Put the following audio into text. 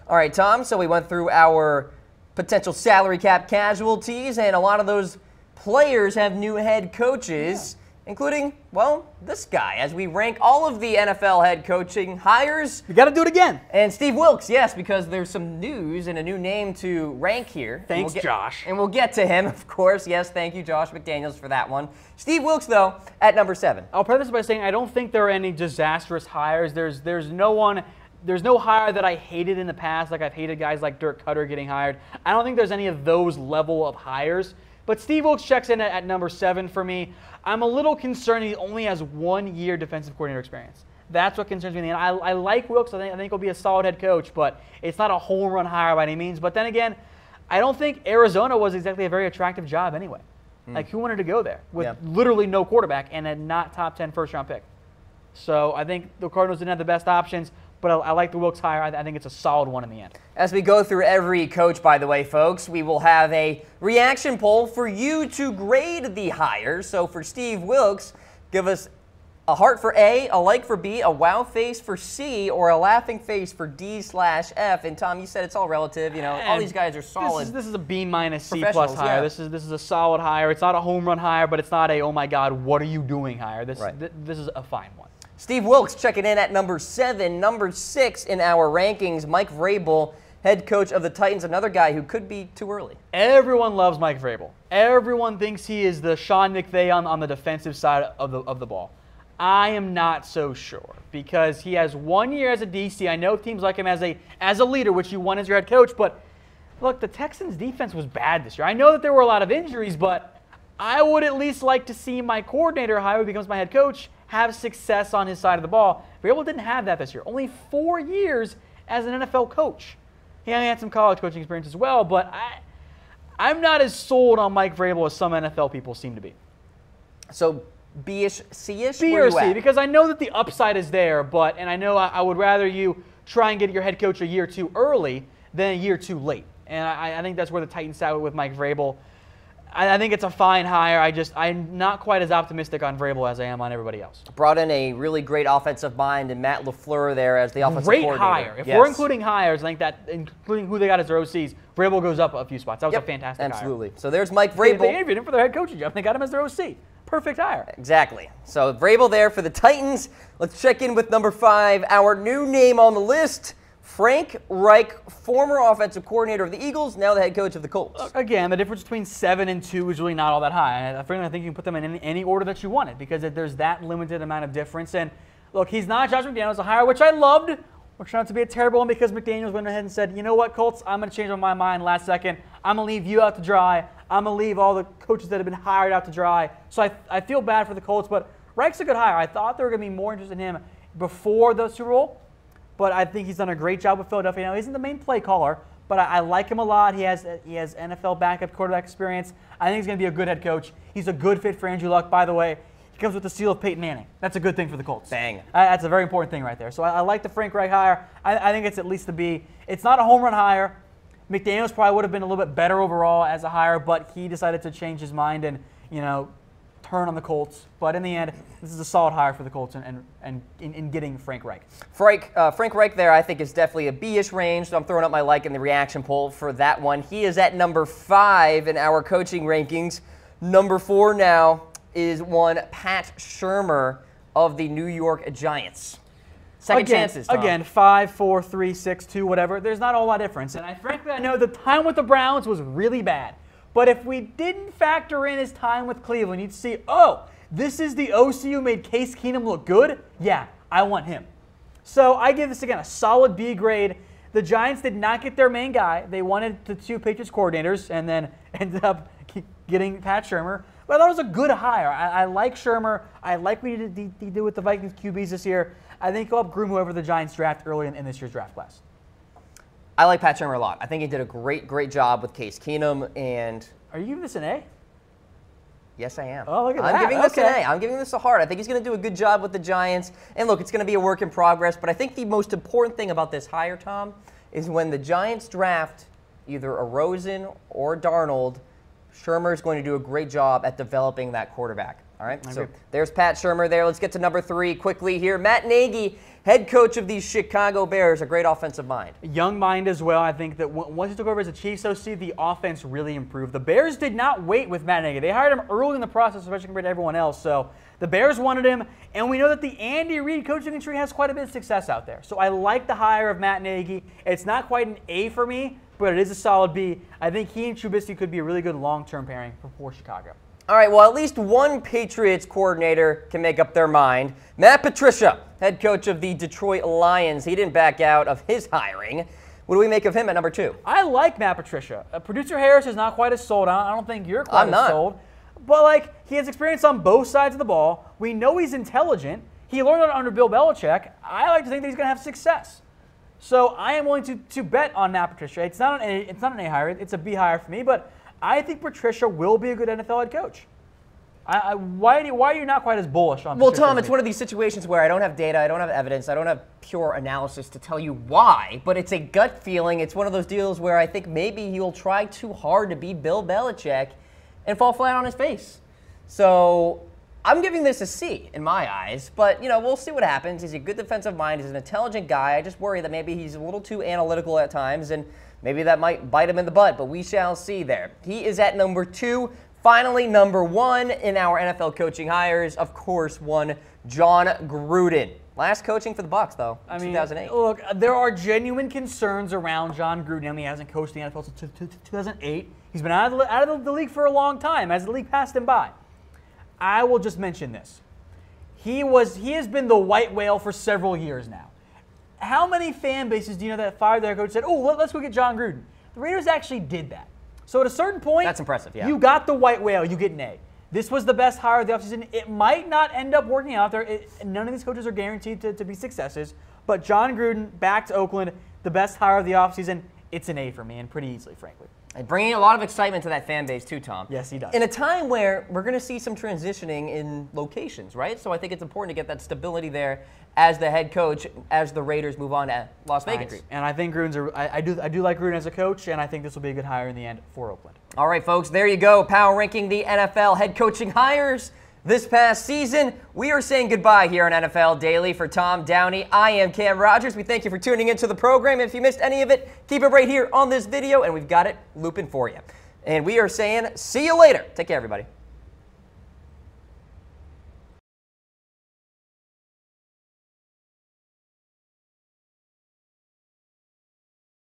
All right, Tom, so we went through our potential salary cap casualties, and a lot of those players have new head coaches, including, well, this guy, as we rank all of the NFL head coaching hires. We got to do it again. And Steve Wilks, yes, because there's some news and a new name to rank here. Thanks, Josh. And we'll get to him, of course. Yes, thank you, Josh McDaniels, for that one. Steve Wilks, though, at number 7. I'll preface by saying I don't think there are any disastrous hires. There's no hire that I hated in the past, like I've hated guys like Dirk Cutter getting hired. I don't think there's any of those level of hires. But Steve Wilks checks in at number 7 for me. I'm a little concerned he only has 1 year defensive coordinator experience. That's what concerns me. And I like Wilks. I think he'll be a solid head coach, but it's not a home run hire by any means. But then again, I don't think Arizona was exactly a very attractive job anyway. Like, who wanted to go there with literally no quarterback and a not top 10 first-round pick? So I think the Cardinals didn't have the best options, but I like the Wilks hire. I think it's a solid one in the end. As we go through every coach, by the way, folks, we will have a reaction poll for you to grade the hires. So for Steve Wilks, give us a heart for A, a like for B, a wow face for C, or a laughing face for D/F. And Tom, you said it's all relative. You know, all these guys are solid. This is a B- C+ hire. This is a solid hire. It's not a home run hire, but it's not a, oh my God, what are you doing hire. This is a fine one. Steve Wilks checking in at number 7. Number 6 in our rankings, Mike Vrabel, head coach of the Titans, another guy who could be too early. Everyone loves Mike Vrabel. Everyone thinks he is the Sean McVay on the defensive side of the ball. I am not so sure because he has 1 year as a DC. I know teams like him as a leader, which you want as your head coach, but look, the Texans' defense was bad this year. I know that there were a lot of injuries, but I would at least like to see my coordinator, who becomes my head coach, have success on his side of the ball. Vrabel didn't have that this year. Only 4 years as an NFL coach. He only had some college coaching experience as well, but I'm not as sold on Mike Vrabel as some NFL people seem to be. So B-ish, C-ish? B or C, because I know that the upside is there, and I know I would rather you try and get your head coach a year too early than a year too late. And I think that's where the Titans sat with Mike Vrabel. I think it's a fine hire. I'm not quite as optimistic on Vrabel as I am on everybody else. Brought in a really great offensive mind and Matt LaFleur there as the offensive coordinator. Great hire. If we're including hires, I think that including who they got as their OCs, Vrabel goes up a few spots. That was a fantastic hire. Absolutely. So there's Mike Vrabel. They interviewed him for their head coaching job. They got him as their OC. Perfect hire. Exactly. So Vrabel there for the Titans. Let's check in with number 5, our new name on the list, Frank Reich, former offensive coordinator of the Eagles, now the head coach of the Colts. Again, the difference between 7 and 2 is really not all that high. I think you can put them in any order that you wanted because there's that limited amount of difference. And look, he's not Josh McDaniels, a hire which I loved, which turned out to be a terrible one because McDaniels went ahead and said, you know what, Colts, I'm going to change my mind last second. I'm going to leave you out to dry. I'm going to leave all the coaches that have been hired out to dry. So I feel bad for the Colts, but Reich's a good hire. I thought they were going to be more interested in him before the Super Bowl. But I think he's done a great job with Philadelphia. Now, he isn't the main play caller, but I like him a lot. He has NFL backup quarterback experience. I think he's going to be a good head coach. He's a good fit for Andrew Luck, by the way. He comes with the seal of Peyton Manning. That's a good thing for the Colts. Bang. That's a very important thing right there. So I like the Frank Reich hire. I think it's at least a B. It's not a home run hire. McDaniels probably would have been a little bit better overall as a hire, but he decided to change his mind and, turn on the Colts. But in the end, this is a solid hire for the Colts and in getting Frank Reich. Frank Reich there, I think, is definitely a B-ish range, so I'm throwing up my like in the reaction poll for that one. He is at number 5 in our coaching rankings. Number 4 now is one Pat Shurmur of the New York Giants. Second chances, Tom. Again, 5, 4, 3, 6, 2, whatever. There's not a whole lot of difference. And frankly, I know the time with the Browns was really bad. But if we didn't factor in his time with Cleveland, you'd see, oh, this is the OC who made Case Keenum look good? Yeah, I want him. So I give this, again, a solid B grade. The Giants did not get their main guy. They wanted the 2 Patriots coordinators and then ended up getting Pat Shurmur. But I thought it was a good hire. I like Shurmur. I like what he did with the Vikings QBs this year. I think he'll help groom whoever the Giants draft early in this year's draft class. I like Pat Shurmur a lot. I think he did a great job with Case Keenum. And are you giving this an A? Yes, I am. Oh, look at that. I'm giving this an A. I'm giving this a heart. I think he's going to do a good job with the Giants. And look, it's going to be a work in progress. But I think the most important thing about this hire, Tom, is when the Giants draft either a Rosen or Darnold, Shurmur is going to do a great job at developing that quarterback. All right, so there's Pat Shurmur there. Let's get to number 3 quickly here. Matt Nagy, head coach of these Chicago Bears, a great offensive mind. Young mind as well. I think that once he took over as a Chiefs OC, the offense really improved. The Bears did not wait with Matt Nagy. They hired him early in the process, especially compared to everyone else. So the Bears wanted him, and we know that the Andy Reid coaching tree has quite a bit of success out there. So I like the hire of Matt Nagy. It's not quite an A for me, but it is a solid B. I think he and Trubisky could be a really good long-term pairing for Chicago. All right, well, at least one Patriots coordinator can make up their mind. Matt Patricia, head coach of the Detroit Lions. He didn't back out of his hiring. What do we make of him at number 2? I like Matt Patricia. Producer Harris is not quite as sold. I don't think you're quite as sold. But, like, he has experience on both sides of the ball. We know he's intelligent. He learned it under Bill Belichick. I like to think that he's going to have success. So I am willing to bet on Matt Patricia. It's not an A hire. It's a B hire for me, but I think Patricia will be a good NFL head coach. Why are you not quite as bullish on Patricia? Well, Tom, it's one of these situations where I don't have data, I don't have evidence, I don't have pure analysis to tell you why, but it's a gut feeling. It's one of those deals where I think maybe he'll try too hard to beat Bill Belichick and fall flat on his face. So I'm giving this a C in my eyes, but we'll see what happens. He's a good defensive mind. He's an intelligent guy. I just worry that maybe he's a little too analytical at times, and maybe that might bite him in the butt, but we shall see there. He is at number 2. Finally, number 1 in our NFL coaching hires, of course, one Jon Gruden. Last coaching for the Bucs, though, 2008. Look, there are genuine concerns around Jon Gruden. He hasn't coached the NFL since 2008. He's been out of the league for a long time as the league passed him by. I will just mention this. He has been the white whale for several years now. How many fan bases do you know that fired their coach and said, oh, let's go get Jon Gruden? The Raiders actually did that. So at a certain point, that's impressive, yeah. You got the white whale, you get an A. This was the best hire of the offseason. It might not end up working out there. None of these coaches are guaranteed to be successes. But Jon Gruden, back to Oakland, the best hire of the offseason, it's an A for me, and pretty easily, frankly. And bringing a lot of excitement to that fan base too, Tom. Yes, he does. In a time where we're going to see some transitioning in locations, right? So I think it's important to get that stability there as the head coach as the Raiders move on to Las Vegas. I agree. And I think I do like Gruden as a coach, and I think this will be a good hire in the end for Oakland. All right, folks, there you go. Power ranking the NFL head coaching hires this past season. We are saying goodbye here on NFL Daily. For Tom Downey, I am Cam Rogers. We thank you for tuning into the program. If you missed any of it, keep it right here on this video, and we've got it looping for you. And we are saying see you later. Take care, everybody.